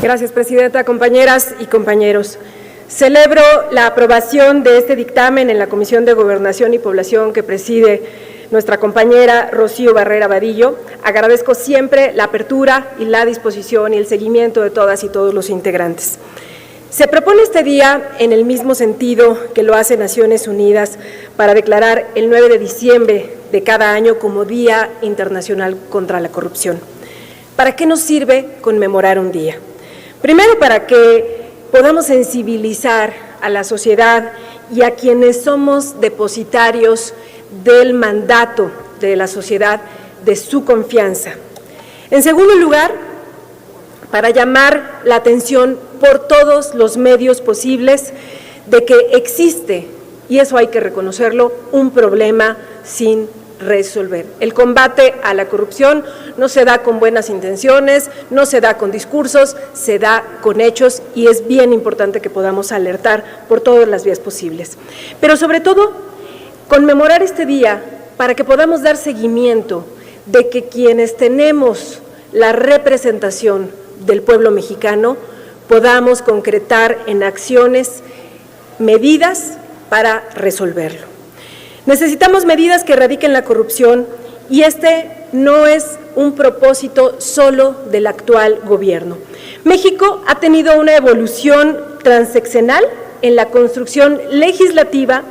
Gracias, presidenta. Compañeras y compañeros, celebro la aprobación de este dictamen en la Comisión de Gobernación y Población que preside nuestra compañera Rocío Barrera Vadillo. Agradezco siempre la apertura y la disposición y el seguimiento de todas y todos los integrantes. Se propone este día en el mismo sentido que lo hace Naciones Unidas para declarar el 9 de diciembre de cada año como Día Internacional contra la Corrupción. ¿Para qué nos sirve conmemorar un día? Primero, para que podamos sensibilizar a la sociedad y a quienes somos depositarios del mandato de la sociedad, de su confianza. En segundo lugar, para llamar la atención por todos los medios posibles de que existe, y eso hay que reconocerlo, un problema sin resolver. El combate a la corrupción no se da con buenas intenciones, no se da con discursos, se da con hechos, y es bien importante que podamos alertar por todas las vías posibles. Pero sobre todo, conmemorar este día para que podamos dar seguimiento de que quienes tenemos la representación del pueblo mexicano podamos concretar en acciones medidas para resolverlo. Necesitamos medidas que erradiquen la corrupción, y este no es un propósito solo del actual gobierno. México ha tenido una evolución transeccional en la construcción legislativa,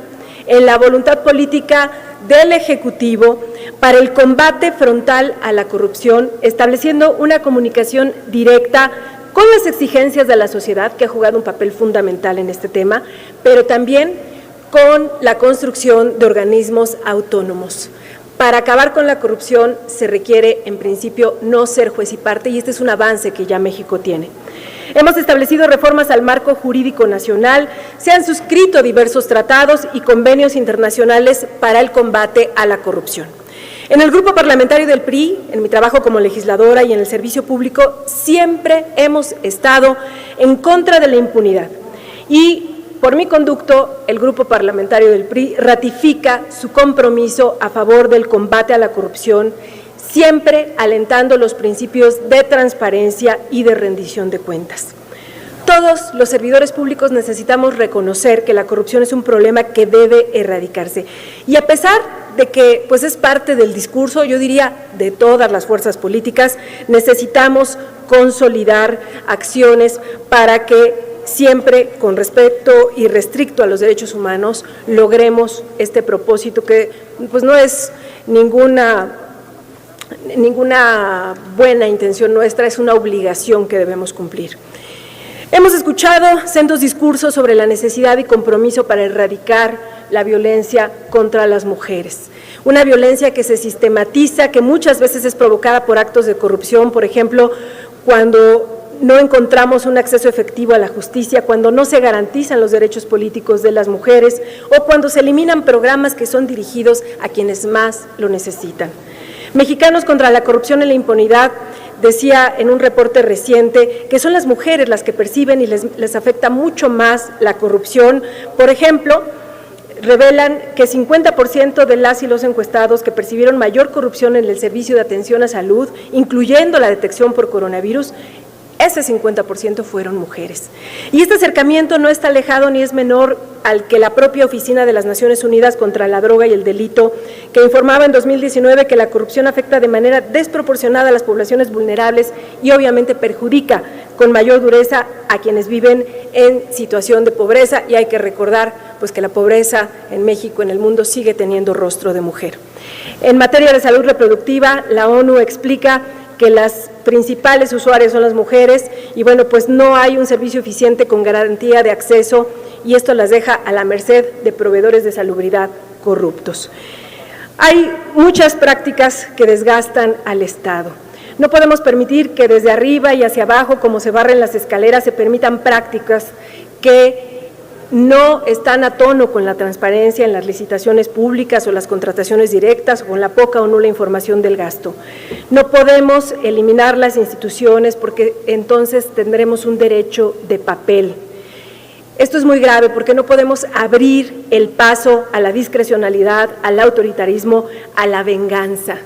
en la voluntad política del Ejecutivo para el combate frontal a la corrupción, estableciendo una comunicación directa con las exigencias de la sociedad, que ha jugado un papel fundamental en este tema, pero también con la construcción de organismos autónomos. Para acabar con la corrupción se requiere, en principio, no ser juez y parte, y este es un avance que ya México tiene. Hemos establecido reformas al marco jurídico nacional, se han suscrito diversos tratados y convenios internacionales para el combate a la corrupción. En el grupo parlamentario del PRI, en mi trabajo como legisladora y en el servicio público, siempre hemos estado en contra de la impunidad, y por mi conducto, el grupo parlamentario del PRI ratifica su compromiso a favor del combate a la corrupción, siempre alentando los principios de transparencia y de rendición de cuentas. Todos los servidores públicos necesitamos reconocer que la corrupción es un problema que debe erradicarse. Y a pesar de que pues es parte del discurso, yo diría, de todas las fuerzas políticas, necesitamos consolidar acciones para que siempre con respeto y restricto a los derechos humanos logremos este propósito que pues no es ninguna buena intención nuestra, es una obligación que debemos cumplir. Hemos escuchado sendos discursos sobre la necesidad y compromiso para erradicar la violencia contra las mujeres. Una violencia que se sistematiza, que muchas veces es provocada por actos de corrupción, por ejemplo, cuando no encontramos un acceso efectivo a la justicia, cuando no se garantizan los derechos políticos de las mujeres o cuando se eliminan programas que son dirigidos a quienes más lo necesitan. Mexicanos contra la Corrupción y la Impunidad decía en un reporte reciente que son las mujeres las que perciben y les afecta mucho más la corrupción. Por ejemplo, revelan que 50% de las y los encuestados que percibieron mayor corrupción en el servicio de atención a salud, incluyendo la detección por coronavirus, ese 50% fueron mujeres. Y este acercamiento no está alejado ni es menor al que la propia Oficina de las Naciones Unidas contra la Droga y el Delito, que informaba en 2019 que la corrupción afecta de manera desproporcionada a las poblaciones vulnerables y obviamente perjudica con mayor dureza a quienes viven en situación de pobreza, y hay que recordar pues que la pobreza en México, en el mundo, sigue teniendo rostro de mujer. En materia de salud reproductiva, la ONU explica que las principales usuarias son las mujeres y bueno, pues no hay un servicio eficiente con garantía de acceso, y esto las deja a la merced de proveedores de salubridad corruptos. Hay muchas prácticas que desgastan al Estado. No podemos permitir que desde arriba y hacia abajo, como se barren las escaleras, se permitan prácticas que no están a tono con la transparencia en las licitaciones públicas o las contrataciones directas, o con la poca o nula información del gasto. No podemos eliminar las instituciones porque entonces tendremos un derecho de papel. Esto es muy grave porque no podemos abrir el paso a la discrecionalidad, al autoritarismo, a la venganza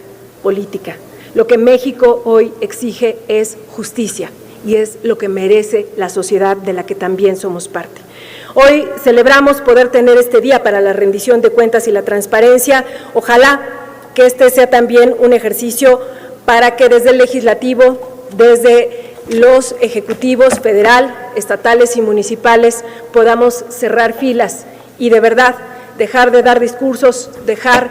política. Lo que México hoy exige es justicia, y es lo que merece la sociedad de la que también somos parte. Hoy celebramos poder tener este día para la rendición de cuentas y la transparencia. Ojalá que este sea también un ejercicio para que desde el legislativo, desde los ejecutivos federal, estatales y municipales podamos cerrar filas y de verdad dejar de dar discursos, dejar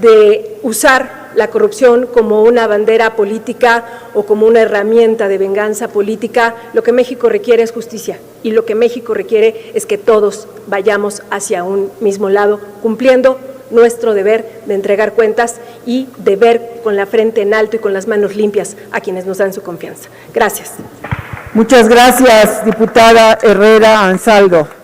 de usar la corrupción como una bandera política o como una herramienta de venganza política. Lo que México requiere es justicia y lo que México requiere es que todos vayamos hacia un mismo lado, cumpliendo nuestro deber de entregar cuentas y de ver con la frente en alto y con las manos limpias a quienes nos dan su confianza. Gracias. Muchas gracias, diputada Herrera Ansaldo.